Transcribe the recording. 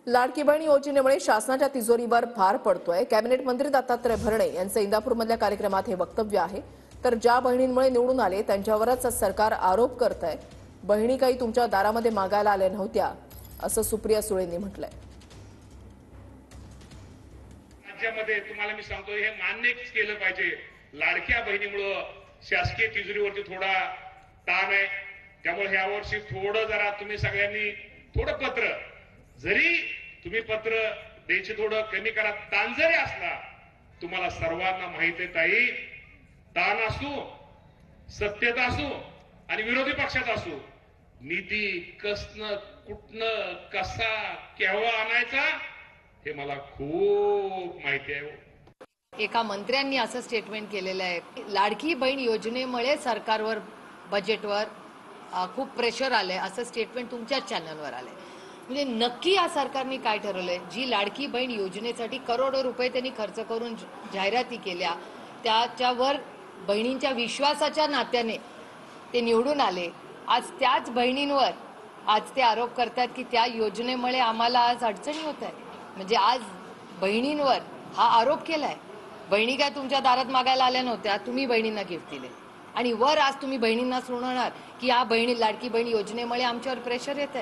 लाडकी बहीण योजनेमुळे शासनाच्या तिजोरीवर भार पडतोय। कॅबिनेट मंत्री दत्तात्रय भरणे यांचं इंदापूरमधल्या कार्यक्रमात हे वक्तव्य आहे। तर ज्या बहिणींमुळे निवडून आले त्यांच्यावरच सरकार आरोप करतंय। बहिणी काही तुमच्या दारामध्ये मागायला आल्या नव्हत्या असं सुप्रिया सुळेंनी म्हटलंय। राज्यामध्ये तुम्हाला मी सांगतो हे मान्य केलं पाहिजे। लाडक्या बहिणीमुळे शासकीय तिजोरीवरती थोडा ताण आहे। त्यामुळे ह्या वर्षी थोडं जरा तुम्ही सगळ्यांनी थोडं पत्र जरी तुम्ही पत्र द्यायचे थोडं कमी करा। ताण जरी असला तुम्हाला सर्वांना माहिती आहे ताई, ताण असू सत्यता असू आणि विरोधी पक्षात असू निधी कसनं कुठनं कसा केव्हा आणायचा हे मला खूप माहिती आहे। एका मंत्र्यांनी असं स्टेटमेंट केलेलं आहे, लाडकी बहीण योजनेमुळे सरकारवर बजेटवर खूप प्रेशर आलंय असं स्टेटमेंट तुमच्याच चॅनलवर आलंय। म्हणजे नक्की या सरकारने काय ठरवलंय? जी लाडकी बहीण योजनेसाठी करोडो रुपये त्यांनी खर्च करून जाहिराती केल्या, त्याच्यावर बहिणींच्या विश्वासाच्या नात्याने ते निवडून आले। आज त्याच बहिणींवर आज ते आरोप करतात की त्या योजनेमुळे आम्हाला आज अडचणी होत आहे। म्हणजे आज बहिणींवर हा आरोप केलाय। बहिणी काय तुमच्या दारात मागायला आल्या नव्हत्या, तुम्ही बहिणींना गिफ्ट दिले आणि वर आज तुम्ही बहिणींना सुनावणार की या बहिणी लाडकी बहीण योजनेमुळे आमच्यावर प्रेशर येत आहे।